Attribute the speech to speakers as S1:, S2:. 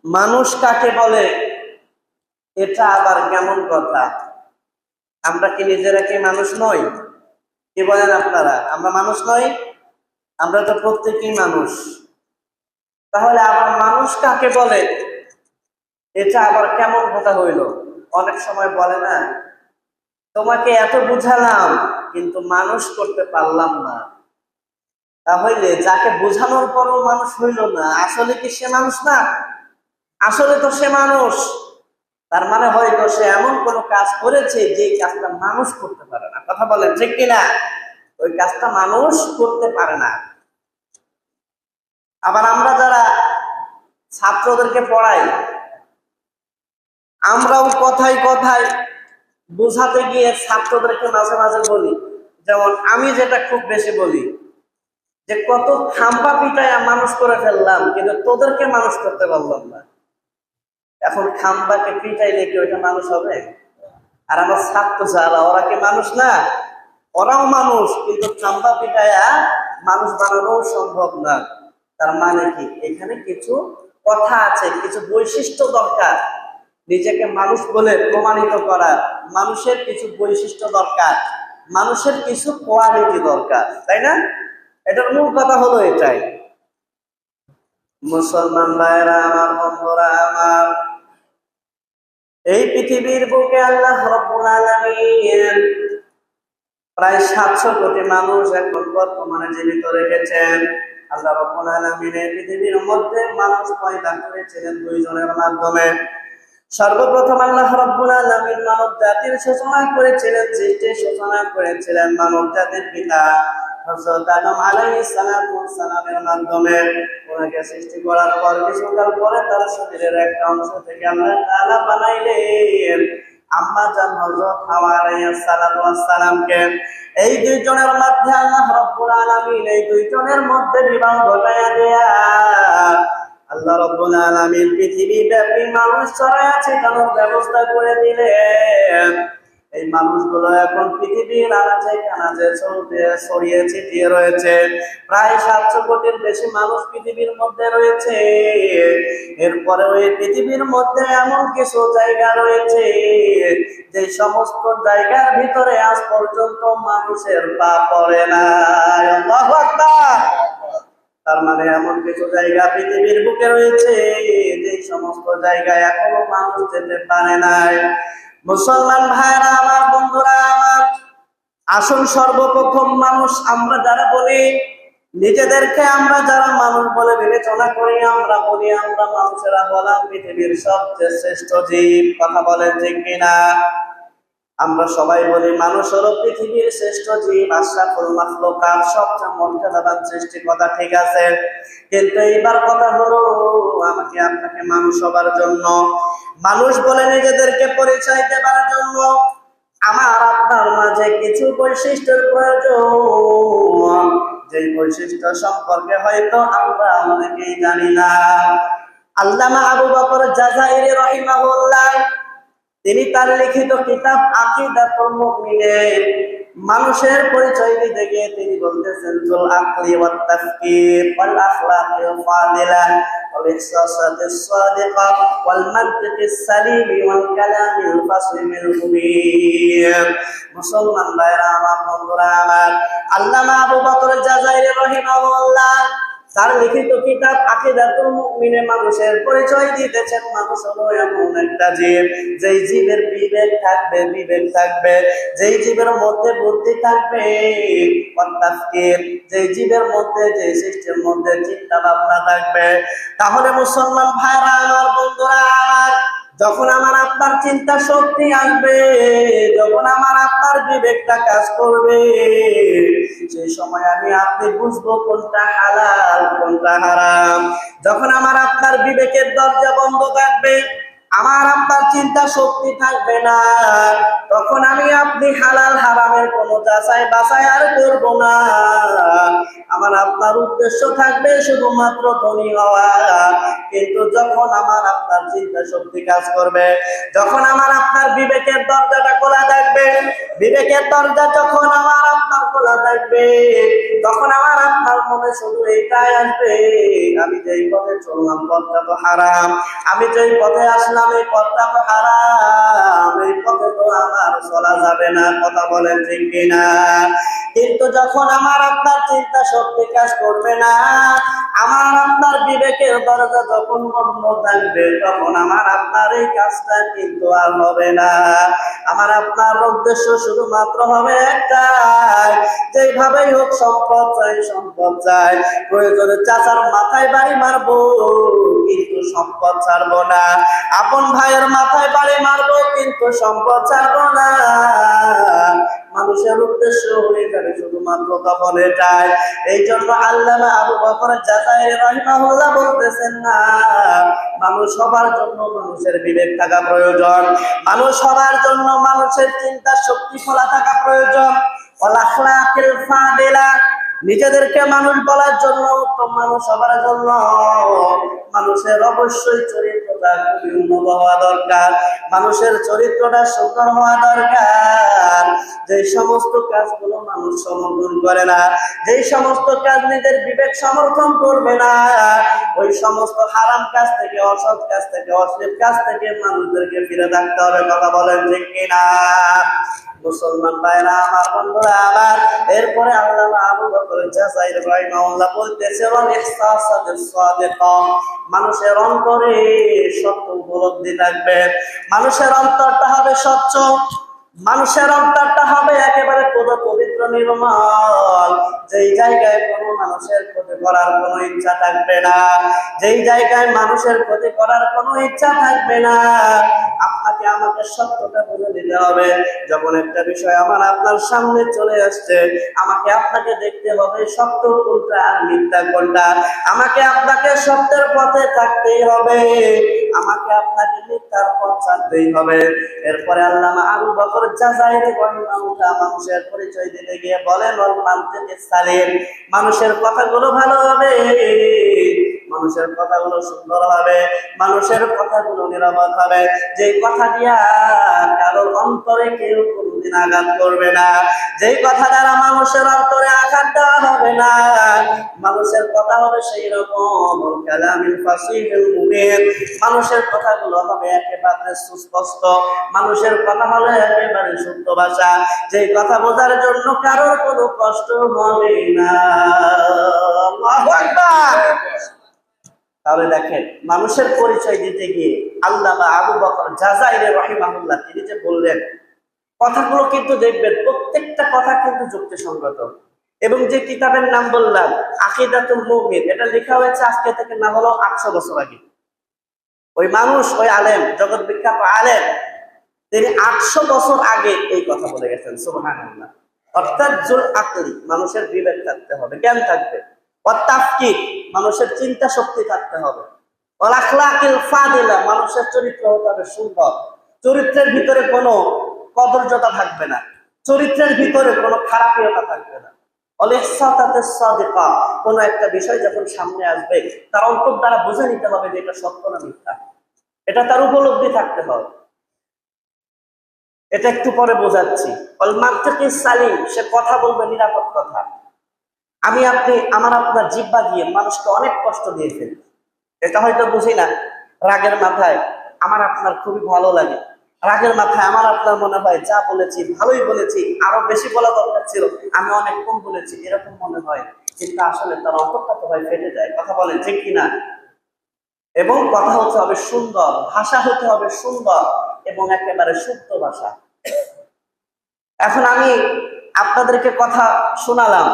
S1: মানুষ কাকে বলে, এটা আবার কেমন কথা? আমরা কি নিজেরা কি মানুষ নই? কি বলেন আপনারা, আমরা মানুষ নই? আমরা তো প্রত্যেকেই মানুষ। তাহলে আবার মানুষ কাকে বলে, এটা আবার কেমন কথা হইল? অনেক সময় বলে না, তোমাকে এত বুঝালাম কিন্তু মানুষ করতে পারলাম না। তাহলে যাকে বোঝানোর পরও মানুষ হইল না, আসলে কি সে মানুষ না? আসলে তো সে মানুষ। তার মানে হয়তো সে এমন কোন কাজ করেছে যে কাজটা মানুষ করতে পারে না। কথা বলেন ঠিক কিনা? ওই কাজটা মানুষ করতে পারে না। আবার আমরা যারা ছাত্রদেরকে পড়াই, আমরাও কথায় কথায় বোঝাতে গিয়ে ছাত্রদেরকে মাঝে মাঝে বলি, যেমন আমি যেটা খুব বেশি বলি, যে কত খাম্পা পিটায় মানুষ করে ফেললাম কিন্তু তোদেরকে মানুষ করতে পারলাম না। এখন খাম্পাকে পিটাইলে কি ওইটা মানুষ হবে? আর আমার ছাত্র যারা, ওরা কি মানুষ না? ওরাও মানুষ, কিন্তু খাম্পা পিটায়া মানুষ বানানো সম্ভব না। তার মানে কি, এখানে কিছু কথা আছে, কিছু বৈশিষ্ট্য দরকার। নিজেকে মানুষ বলে প্রমাণিত করার মানুষের কিছু বৈশিষ্ট্য দরকার, মানুষের কিছু কোয়ালিটি দরকার, তাই না? এটার মূল কথা হলো এটাই। মুসলমান ভাইরা আমার, বন্ধুরা আমার, এই পৃথিবীর বুকে আল্লাহ রাব্বুল আলামিন প্রায় 700 কোটি মানুষ এখন বর্তমানে জীবিত রেখেছেন। আল্লাহ রাব্বুল আলামিন এই পৃথিবীর মধ্যে মানুষ পয়দা করেছিলেন দুইজনের মাধ্যমে। সর্বপ্রথম আল্লাহ রাব্বুল আলামিন মানব জাতির সূচনা করেছিলেন, সৃষ্টির সূচনা করেছিলেন মানব জাতির পিতা হযরত আদম আলাইহিস সালাতু ওয়াস সালামের মাধ্যমে। ওনাকে সৃষ্টি করার পর কিছুকাল পরে তার শরীরের একটা অংশ থেকে আল্লাহ তাআলা বানাইলেন আম্মা জান হযরত হাওয়া আলাইহিস সালাতু ওয়াস সালামকে। এই দুইজনের মধ্যে আল্লাহ রাব্বুল আলামিন এই দুইজনের মধ্যে বিবাহ ঘটায়া দেয়া আল্লাহ রাব্বুল আলামিন পৃথিবী ব্যাপী মানুষ ছড়ায়া ছিটানোর ব্যবস্থা করে দিলেন। এই মানুষগুলো এখন পৃথিবীর আনাচে কানাচে ছড়িয়ে ছিটিয়ে রয়েছে। প্রায় 700 কোটির বেশি মানুষ পৃথিবীর মধ্যে রয়েছে। এরপরে ওই পৃথিবীর মধ্যে এমন কিছু জায়গা রয়েছে যে সমস্ত জায়গার ভিতরে আজ পর্যন্ত মানুষের পা পড়ে না। আল্লাহু আকবার। তার মানে এমন কিছু জায়গা পৃথিবীর বুকে রয়েছে যে সমস্ত জায়গায় এখনো মানুষ যেতে পারে নাই। মুসলমান ভাইরা আমার, বন্ধুরা আমার, আসল সর্বপ্রথম মানুষ আমরা যারা বলি, নিজেদেরকে আমরা যারা মানুষ বলে বিবেচনা করি, আমরা বলি আমরা মানুষেরা হলাম পৃথিবীর সবচেয়ে শ্রেষ্ঠ জীব। কথা বলেন ঠিক কিনা? আমরা সবাই বলি মানুষ হলো পৃথিবীর শ্রেষ্ঠ জীব, আশরাফুল মাখলুকাত, সবচেয়ে মর্যাদাবান সৃষ্টি। কথা ঠিক আছে, কিন্তু এইবার কথা হলো আমাকে আপনাকে মানুষ হবার জন্য, মানুষ বলে নিজেদেরকে পরিচয় দেবার জন্য আমার আপনার মাঝে কিছু বৈশিষ্ট্যের প্রয়োজন, যে বৈশিষ্ট্য সম্পর্কে হয়তো আমরা অনেকেই জানি না। আল্লামা আবু বকর জাযাইরি রাহিমাহুল্লাহ তিনি তার লিখিত কিতাব আকিদাতুল মুমিনিন মানুষের পরিচয় দিতে গিয়ে তিনি বলতেছেন, জুল আকলি ওয়াত তাফকির ওয়াল আখলাকিল ফাদিলা ওয়াল ইহসাসাতিস সাদিকা ওয়াল মানতিকিস সালিম ওয়াল কালামিল ফাসলিল মুবিন। মুসলমান ভাইরা আমার, বন্ধুরা আমার, আল্লামা আবু বকর জাযাইরি রাহিমাহুল্লাহ তার লিখিত কিতাব আকিদাতুল মুমিনে মানুষের পরিচয় দিতেছেন, মানুষ হলো এমন একটা জীব, যেই জীবের বিবেক থাকবে, যেই জীবের মধ্যে বুদ্ধি থাকবে, তাফকির, যেই জীবের মধ্যে, যে সৃষ্টির মধ্যে চিন্তা ভাবনা থাকবে। তাহলে মুসলমান ভাইরা আমার, বন্ধুরা আমার, যখন আমার আপনার চিন্তা শক্তি আসবে, যখন আমার আপনার বিবেকটা কাজ করবে, সেই সময় আমি আপনি বুঝবো কোনটা হালাল কোনটা হারাম। যখন আমার আপনার বিবেকের দরজা বন্ধ থাকবে, আমার আপনার চিন্তা শক্তি থাকবে না, তখন আমি আপনি হালাল হারামের কোনো যাচাই বাছাই আর করব না। আমার আপনার উদ্দেশ্য থাকবে শুধুমাত্র ধনী হওয়া। কিন্তু যখন আমার আপনার চিন্তা শক্তি কাজ করবে, যখন আমার আপনার বিবেকের দরজাটা খোলা থাকবে, বিবেকের দরজা যখন আমার আপনার খোলা থাকবে, তখন আমার আপনার মনে শুধু এইটাই আসবে, আমি যেই পথে চললাম পথটা তো হারাম, আমি যেই পথে আসলাম এই পথটা তো হারাম, এই পথে তো আমার চলা যাবে না। কথা বলেন ঠিক কিনা? কিন্তু যখন আমার আপনার চিন্তা শক্তি কাজ করবে না, আমার আপনার বিবেকের দরজা যখন বন্ধ থাকবে, তখন আমার আপনার এই কাজটা কিন্তু আর হবে না। আমার আপনার উদ্দেশ্য শুধুমাত্র হবে একটাই, যেভাবেই হোক সম্পদ চাই, সম্পদ চাই, প্রয়োজনে চাচার মাথায় বাড়ি মারবো কিন্তু সম্পদ ছাড়বো না, আপন ভাইয়ের মাথায় বাড়ি মারবো কিন্তু সম্পদ ছাড়বো না। মানুষের উদ্দেশ্য হয়ে যাবে শুধুমাত্র তখন এটাই। এই জন্য আল্লামা আবু বকর জাযাইরি রাহিমাহুল্লাহ বলতেছেন, না, মানুষ সবার জন্য মানুষের বিবেক থাকা প্রয়োজন, মানুষ সবার জন্য মানুষের চিন্তা শক্তি খোলা থাকা প্রয়োজন। ওয়াল আখলাকিল ফাদিলা, নিজেদেরকে মানুষ বলার জন্য, উত্তম মানুষ সবার জন্য মানুষের অবশ্যই চরিত্রটা খুবই উন্নত হওয়া দরকার, মানুষের চরিত্রটা সুন্দর হওয়া দরকার। যে সমস্ত কাজগুলো মানুষ সমর্থন করে না, যে সমস্ত কাজ নিজের বিবেক সমর্থন করবে না, ওই সমস্ত হারাম কাজ থেকে, অসৎ কাজ থেকে, অশ্লীল কাজ থেকে মানুষদেরকে ফিরে থাকতে হবে। কথা বলেন ঠিক কিনা? মুসলমান ভাইরা আমার, বন্ধুরা আমার, এরপরে আল্লামা আবু বকর জাযাইরি রাহিমাহুল্লাহ বলতেছে, মানুষের অন্তরে সত্য উপলব্ধি থাকবে, মানুষের অন্তরটা হবে স্বচ্ছ, মানুষের অন্তরটা হবে একেবারে পবিত্র নির্মল, যেই জায়গায় কোনো মানুষের ক্ষতি করার কোনো ইচ্ছা থাকবে না, যেই জায়গায় মানুষের ক্ষতি করার কোনো ইচ্ছা থাকবে না। আপনাকে আমাকে সত্যটা বুঝে দিতে হবে। যখন একটা বিষয় আমার আপনার সামনে চলে আসছে, আমাকে আপনাকে দেখতে হবে সত্য কোনটা আর মিথ্যা কোনটা, আমাকে আপনাকে সত্যের পথে থাকতেই হবে, আমাকে আপনাকে মিথ্যার পথ ছাড়তেই হবে। এরপরে আল্লামা আবু বকর জাযাইরি রাহিমাহুল্লাহ মানুষের পরিচয় দিতে গিয়ে বলেন, ওয়াল মানতিকিস সালিম, মানুষের কথাগুলো ভালো হবে, মানুষের কথাগুলো সুন্দর হবে, মানুষের কথাগুলো নিরাপদ হবে, যে কথা দিয়া কারোর অন্তরে কেউ কোনদিন আঘাত করবে না, যেই কথা দ্বারা মানুষের অন্তরে আঘাত দেওয়া হবে না, মানুষের কথা হবে সেই রকম কালামিল ফাসিহিল মুবিন, মানুষের কথাগুলো হবে একেবারে সুস্পষ্ট, মানুষের কথা হলো একেবারে শুদ্ধ ভাষা, যেই কথা বোঝার জন্য কারোর কোনো কষ্ট হবে না। আল্লাহু আকবার। তাহলে দেখেন, মানুষের পরিচয় দিতে গিয়ে আল্লামা আবু বকর জাযাইরি রাহিমাহুল্লাহ তিনি যে বললেন, কথাগুলো কিন্তু দেখবেন প্রত্যেকটা কথা কিন্তু যুক্তিসঙ্গত। এবং যে কিতাবের নাম বললাম আকিদাতুল মুমিন, এটা লেখা হয়েছে আজকে থেকে না হলো 800 বছর আগে। ওই মানুষ, ওই আলেম, জগৎ বিখ্যাত আলেম, তিনি 800 বছর আগে এই কথা বলে গেছেন। সুবহানাল্লাহ। অর্থাৎ জুল আকলি, মানুষের বিবেক থাকতে হবে, জ্ঞান থাকবে। ওয়াতাফকির, মানুষের চিন্তা শক্তি থাকতে হবে। ওয়াল আখলাকিল ফাদিলা, মানুষের চরিত্র হতে হবে সুন্দর, চরিত্রের ভিতরে কোনো কদর্যতা থাকবে না, চরিত্রের ভিতরে কোনো খারাপিয়তা থাকবে না। ওয়াল ইহসাতাতিস সাদিকা, কোনো একটা বিষয় যখন সামনে আসবে তার অন্তর দ্বারা বুঝে নিতে হবে যে এটা সত্য না মিথ্যা, এটা তার উপলব্ধি থাকতে হবে। এটা একটু পরে বোঝাচ্ছি। ওয়াল মানতিকিস সালিম, সে কথা বলবে নিরাপদ কথা। আমি আপনি, আমার আপনার জিহ্বা দিয়ে মানুষকে অনেক কষ্ট দিয়ে ফেলি, এটা হয়তো বুঝি না। রাগের মাথায় আমার আপনার খুবই ভালো লাগে, রাগের মাথায় আমার আপনার মনে হয় যা বলেছি ভালোই বলেছি, আরো বেশি বলা দরকার ছিল, আমি অনেক কম বলেছি, এরকম মনে হয়। কিন্তু আসলে তার অন্তরটা তো ভাই ফেটে যায়। কথা বলেন ঠিক কিনা? এবং কথা হতে হবে সুন্দর, ভাষা হতে হবে সুন্দর এবং একেবারে শুদ্ধ ভাষা। এখন আমি আপনাদেরকে কথা শোনালাম,